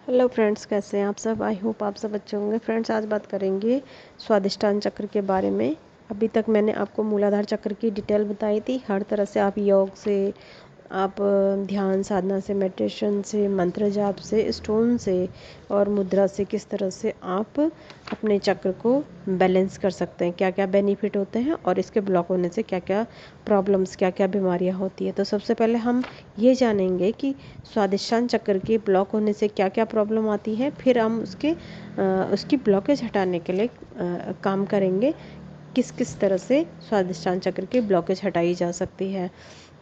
Hello friends, कैसे हैं आप सब। आई होप आप सब अच्छे होंगे। फ्रेंड्स, आज बात करेंगे स्वादिष्टान चक्र के बारे में। अभी तक मैंने आपको मूलाधार चक्र की डिटेल बताई थी। हर तरह से आप योग से, आप ध्यान साधना से, मेडिटेशन से, मंत्र जाप से, स्टोन से और मुद्रा से किस तरह से आप अपने चक्र को बैलेंस कर सकते हैं, क्या क्या बेनिफिट होते हैं और इसके ब्लॉक होने से क्या क्या प्रॉब्लम्स, क्या क्या बीमारियां होती है। तो सबसे पहले हम ये जानेंगे कि स्वादिष्टान चक्र के ब्लॉक होने से क्या क्या प्रॉब्लम आती है, फिर हम उसकी ब्लॉकेज हटाने के लिए काम करेंगे, किस किस तरह से स्वादिष्टान चक्र की ब्लॉकेज हटाई जा सकती है।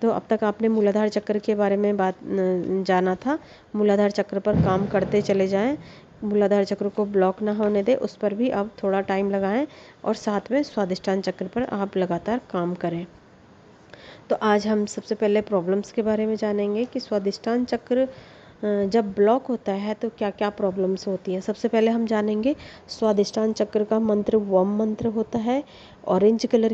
तो अब तक आपने मूलाधार चक्र के बारे में जाना था। मूलाधार चक्र पर काम करते चले जाएं, मूलाधार चक्र को ब्लॉक ना होने दें, उस पर भी आप थोड़ा टाइम लगाएं और साथ में स्वादिष्टान चक्र पर आप लगातार काम करें। तो आज हम सबसे पहले प्रॉब्लम्स के बारे में जानेंगे कि स्वादिष्टान चक्र जब ब्लॉक होता है तो क्या क्या प्रॉब्लम्स होती हैं। सबसे पहले हम जानेंगे स्वादिष्टान चक्र का मंत्र वम मंत्र होता है। ऑरेंज कलर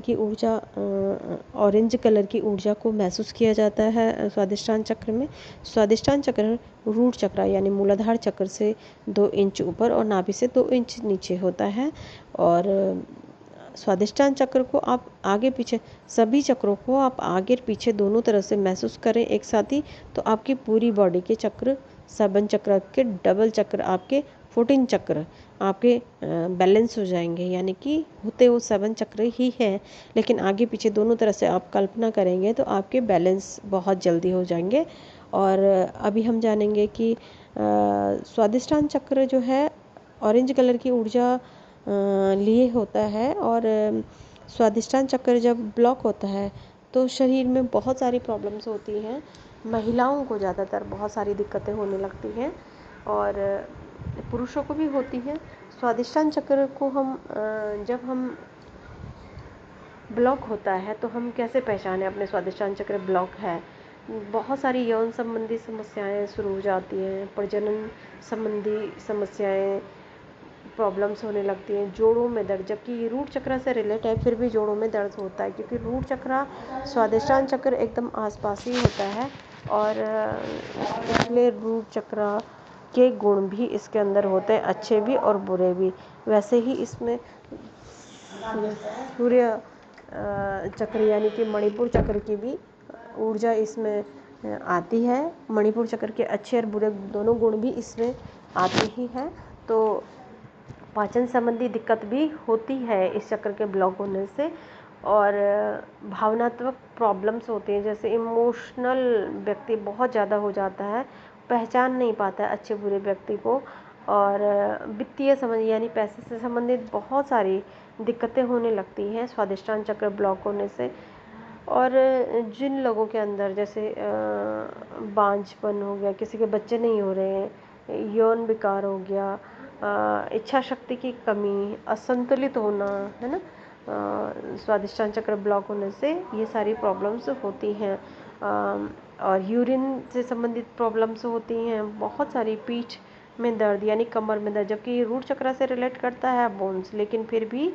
की ऊर्जा को महसूस किया जाता है स्वादिष्टान चक्र में। स्वादिष्टान चक्र रूट चक्र यानी मूलाधार चक्र से 2 इंच ऊपर और नाभि से 2 इंच नीचे होता है। और स्वादिष्टान चक्र को आप आगे पीछे, सभी चक्रों को आप आगे पीछे दोनों तरफ से महसूस करें एक साथ ही, तो आपकी पूरी बॉडी के चक्र, 7 चक्र के डबल चक्र, आपके 14 चक्र आपके बैलेंस हो जाएंगे। यानी कि होते वो 7 चक्र ही हैं, लेकिन आगे पीछे दोनों तरफ से आप कल्पना करेंगे तो आपके बैलेंस बहुत जल्दी हो जाएंगे। और अभी हम जानेंगे कि स्वादिष्टान चक्र जो है ऑरेंज कलर की ऊर्जा लिए होता है। और स्वादिष्टान चक्र जब ब्लॉक होता है तो शरीर में बहुत सारी प्रॉब्लम्स होती हैं। महिलाओं को ज़्यादातर बहुत सारी दिक्कतें होने लगती हैं और पुरुषों को भी होती हैं। स्वादिष्टान चक्र को जब हम ब्लॉक होता है तो हम कैसे पहचानें अपने स्वादिष्टान चक्र ब्लॉक है। बहुत सारी यौन संबंधी समस्याएं शुरू हो जाती हैं, प्रजनन संबंधी समस्याएं, प्रॉब्लम्स होने लगती हैं, जोड़ों में दर्द, जबकि ये रूट चक्र से रिलेट है फिर भी जोड़ों में दर्द होता है, क्योंकि रूट चक्र स्वादिष्टान चक्र एकदम आसपास ही होता है। और इसलिए रूट चक्र के गुण भी इसके अंदर होते हैं, अच्छे भी और बुरे भी। वैसे ही इसमें सूर्य चक्र यानी कि मणिपुर चक्र की भी ऊर्जा इसमें आती है। मणिपुर चक्र के अच्छे और बुरे दोनों गुण भी इसमें आते ही हैं। तो पाचन संबंधी दिक्कत भी होती है इस चक्र के ब्लॉक होने से। और भावनात्मक प्रॉब्लम्स होती हैं, जैसे इमोशनल व्यक्ति बहुत ज़्यादा हो जाता है, पहचान नहीं पाता है अच्छे बुरे व्यक्ति को। और वित्तीय संबंध यानी पैसे से संबंधित बहुत सारी दिक्कतें होने लगती हैं स्वादिष्टान चक्र ब्लॉक होने से। और जिन लोगों के अंदर जैसे बांझपन हो गया, किसी के बच्चे नहीं हो रहे हैं, यौन विकार हो गया, इच्छा शक्ति की कमी, असंतुलित होना, है ना, स्वादिष्टान चक्र ब्लॉक होने से ये सारी प्रॉब्लम्स होती हैं। और यूरिन से संबंधित प्रॉब्लम्स होती हैं बहुत सारी। पीठ में दर्द यानी कमर में दर्द, जबकि ये रूट चक्र से रिलेट करता है बोन्स, लेकिन फिर भी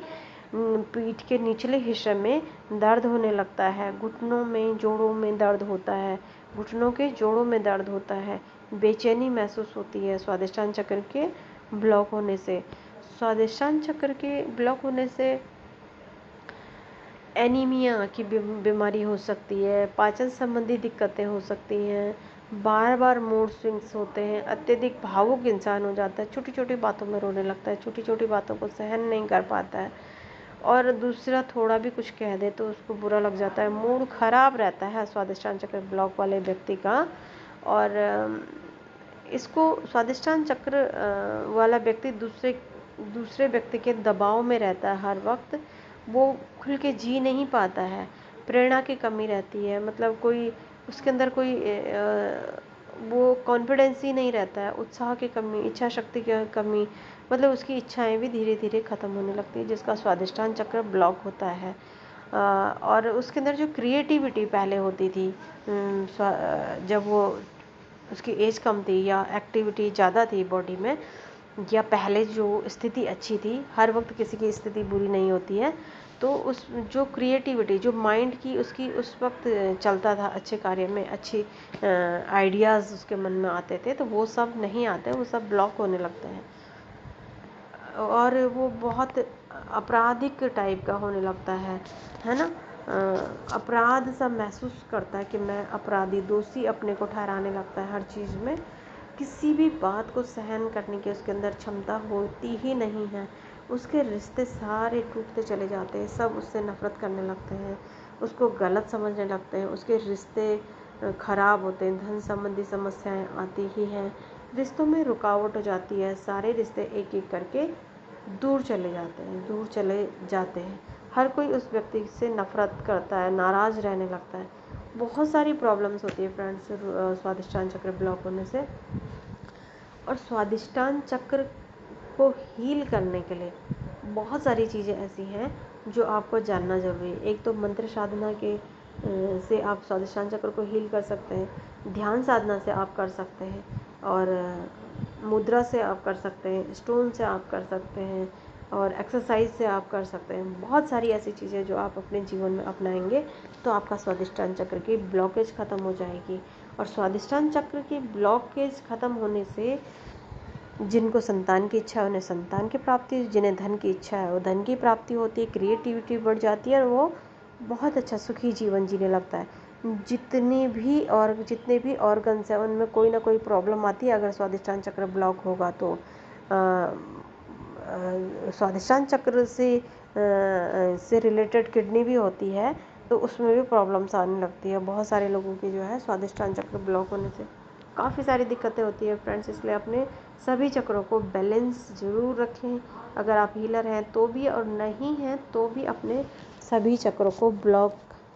पीठ के निचले हिस्से में दर्द होने लगता है। घुटनों में, जोड़ों में दर्द होता है, घुटनों के जोड़ों में दर्द होता है, बेचैनी महसूस होती है स्वादिष्टान चक्र के ब्लॉक होने से। स्वादिष्टान चक्र के ब्लॉक होने से एनीमिया की बीमारी हो सकती है, पाचन संबंधी दिक्कतें हो सकती हैं, बार बार मूड स्विंग्स होते हैं, अत्यधिक भावुक इंसान हो जाता है, छोटी छोटी बातों में रोने लगता है, छोटी छोटी बातों को सहन नहीं कर पाता है, और दूसरा थोड़ा भी कुछ कह दे तो उसको बुरा लग जाता है, मूड खराब रहता है स्वादिष्टान चक्र ब्लॉक वाले व्यक्ति का। और इसको स्वादिष्टान चक्र वाला व्यक्ति दूसरे व्यक्ति के दबाव में रहता है हर वक्त, वो खुल के जी नहीं पाता है, प्रेरणा की कमी रहती है, मतलब कोई उसके अंदर कोई वो कॉन्फिडेंस ही नहीं रहता है, उत्साह की कमी, इच्छा शक्ति की कमी, मतलब उसकी इच्छाएं भी धीरे धीरे ख़त्म होने लगती है, जिसका स्वादिष्टान चक्र ब्लॉक होता है। और उसके अंदर जो क्रिएटिविटी पहले होती थी, जब वो उसकी एज कम थी या एक्टिविटी ज़्यादा थी बॉडी में, या पहले जो स्थिति अच्छी थी, हर वक्त किसी की स्थिति बुरी नहीं होती है, तो उस जो क्रिएटिविटी जो माइंड की उसकी उस वक्त चलता था अच्छे कार्य में, अच्छी आइडियाज़ उसके मन में आते थे, तो वो सब नहीं आते, वो सब ब्लॉक होने लगते हैं और वो बहुत आपराधिक टाइप का होने लगता है ना। अपराध सा महसूस करता है कि मैं अपराधी, दोषी अपने को ठहराने लगता है हर चीज़ में। किसी भी बात को सहन करने की उसके अंदर क्षमता होती ही नहीं है। उसके रिश्ते सारे टूटते चले जाते हैं, सब उससे नफ़रत करने लगते हैं, उसको गलत समझने लगते हैं, उसके रिश्ते खराब होते हैं, धन संबंधी समस्याएं आती ही हैं, रिश्तों में रुकावट हो जाती है, सारे रिश्ते एक एक करके दूर चले जाते हैं। हर कोई उस व्यक्ति से नफ़रत करता है, नाराज़ रहने लगता है। बहुत सारी प्रॉब्लम्स होती है फ्रेंड्स स्वादिष्टान चक्र ब्लॉक होने से। और स्वादिष्टान चक्र को हील करने के लिए बहुत सारी चीज़ें ऐसी हैं जो आपको जानना ज़रूरी है। एक तो मंत्र साधना के से आप स्वादिष्टान चक्र को हील कर सकते हैं, ध्यान साधना से आप कर सकते हैं, और मुद्रा से आप कर सकते हैं, स्टोन से आप कर सकते हैं, और एक्सरसाइज से आप कर सकते हैं। बहुत सारी ऐसी चीज़ें जो आप अपने जीवन में अपनाएंगे तो आपका स्वादिष्टान चक्र की ब्लॉकेज ख़त्म हो जाएगी। और स्वादिष्टान चक्र की ब्लॉकेज ख़त्म होने से जिनको संतान की इच्छा है उन्हें संतान की प्राप्ति, जिन्हें धन की इच्छा है वो धन की प्राप्ति होती है, क्रिएटिविटी बढ़ जाती है और वो बहुत अच्छा सुखी जीवन जीने लगता है। जितने भी ऑर्गन्स हैं उनमें कोई ना कोई प्रॉब्लम आती है अगर स्वादिष्टान चक्र ब्लॉक होगा तो। स्वादिष्टान चक्र से रिलेटेड किडनी भी होती है तो उसमें भी प्रॉब्लम्स आने लगती है। बहुत सारे लोगों की जो है स्वादिष्टान चक्र ब्लॉक होने से काफ़ी सारी दिक्कतें होती है फ्रेंड्स। इसलिए अपने सभी चक्रों को बैलेंस ज़रूर रखें। अगर आप हीलर हैं तो भी और नहीं हैं तो भी अपने सभी चक्रों को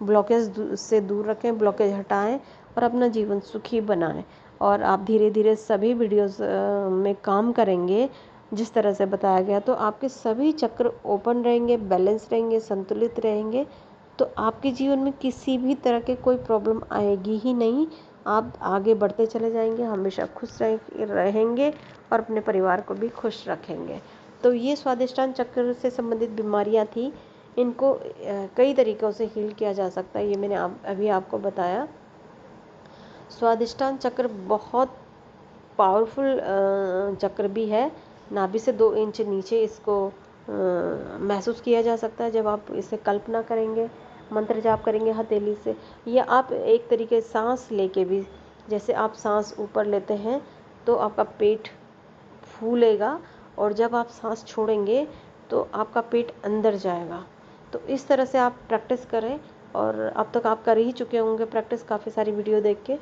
ब्लॉकेज से दूर रखें, ब्लॉकेज हटाएं और अपना जीवन सुखी बनाएं। और आप धीरे धीरे सभी वीडियोस में काम करेंगे जिस तरह से बताया गया तो आपके सभी चक्र ओपन रहेंगे, बैलेंस रहेंगे, संतुलित रहेंगे, तो आपके जीवन में किसी भी तरह के कोई प्रॉब्लम आएगी ही नहीं। आप आगे बढ़ते चले जाएंगे, हमेशा खुश रहेंगे और अपने परिवार को भी खुश रखेंगे। तो ये स्वादिष्टान चक्र से संबंधित बीमारियां थी, इनको कई तरीक़ों से हील किया जा सकता है, ये मैंने अभी आपको बताया। स्वादिष्टान चक्र बहुत पावरफुल चक्र भी है। नाभि से 2 इंच नीचे इसको महसूस किया जा सकता है। जब आप इसे कल्पना करेंगे, मंत्र जाप करेंगे हथेली से, या आप एक तरीके सांस लेके भी, जैसे आप सांस ऊपर लेते हैं तो आपका पेट फूलेगा और जब आप सांस छोड़ेंगे तो आपका पेट अंदर जाएगा। तो इस तरह से आप प्रैक्टिस करें और अब तक आप कर ही चुके होंगे प्रैक्टिस काफ़ी सारी वीडियो देख के।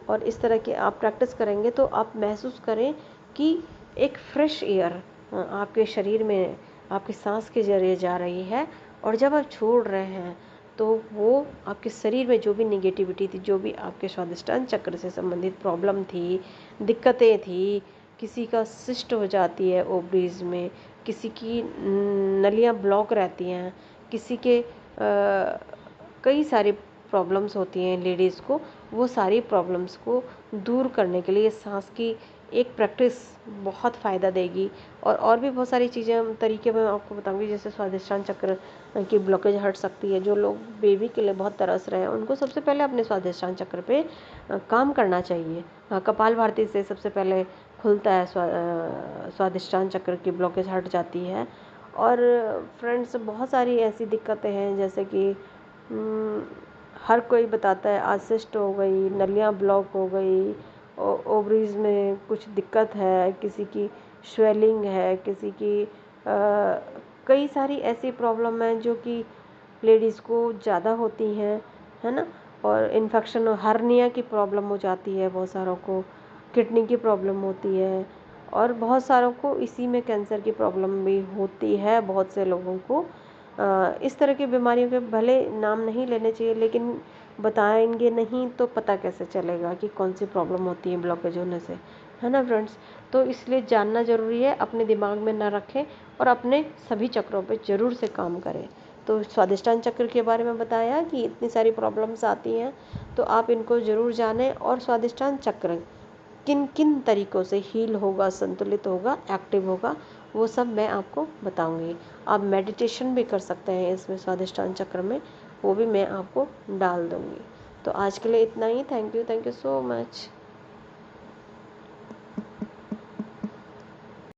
और इस तरह के आप प्रैक्टिस करेंगे तो आप महसूस करें कि एक फ्रेश एयर आपके शरीर में आपकी सांस के जरिए जा रही है, और जब आप छोड़ रहे हैं तो वो आपके शरीर में जो भी निगेटिविटी थी, जो भी आपके स्वादिष्टान चक्र से संबंधित प्रॉब्लम थी, दिक्कतें थी, किसी का सिस्ट हो जाती है ओवरीज में, किसी की नलियाँ ब्लॉक रहती हैं, किसी के कई सारी प्रॉब्लम्स होती हैं लेडीज़ को, वो सारी प्रॉब्लम्स को दूर करने के लिए सांस की एक प्रैक्टिस बहुत फ़ायदा देगी। और भी बहुत सारी चीज़ें तरीके मैं आपको बताऊंगी, जैसे स्वादिष्टान चक्र की ब्लॉकेज हट सकती है। जो लोग बेबी के लिए बहुत तरस रहे हैं उनको सबसे पहले अपने स्वादिष्टान चक्र पे काम करना चाहिए। कपाल भारती से सबसे पहले खुलता है स्वादिष्टान चक्र की ब्लॉकेज हट जाती है। और फ्रेंड्स बहुत सारी ऐसी दिक्कतें हैं जैसे कि हर कोई बताता है आज सिस्ट हो गई, नलियाँ ब्लॉक हो गई, ओवरीज में कुछ दिक्कत है, किसी की स्वेलिंग है, किसी की कई सारी ऐसी प्रॉब्लम है जो कि लेडीज़ को ज़्यादा होती हैं, है ना। और इन्फेक्शन हर्निया की प्रॉब्लम हो जाती है, बहुत सारों को किडनी की प्रॉब्लम होती है, और बहुत सारों को इसी में कैंसर की प्रॉब्लम भी होती है बहुत से लोगों को। इस तरह की बीमारियों के भले नाम नहीं लेने चाहिए, लेकिन बताएंगे नहीं तो पता कैसे चलेगा कि कौन सी प्रॉब्लम होती है ब्लॉकेज होने से, है ना फ्रेंड्स। तो इसलिए जानना ज़रूरी है, अपने दिमाग में ना रखें और अपने सभी चक्रों पे ज़रूर से काम करें। तो स्वादिष्टान चक्र के बारे में बताया कि इतनी सारी प्रॉब्लम्स आती हैं तो आप इनको ज़रूर जानें और स्वादिष्टान चक्र किन किन तरीक़ों से हील होगा, संतुलित होगा, एक्टिव होगा, वो सब मैं आपको बताऊंगी। आप मेडिटेशन भी कर सकते हैं इसमें स्वादिष्टान चक्र में, वो भी मैं आपको डाल दूंगी। तो आज के लिए इतना ही। Thank you so much.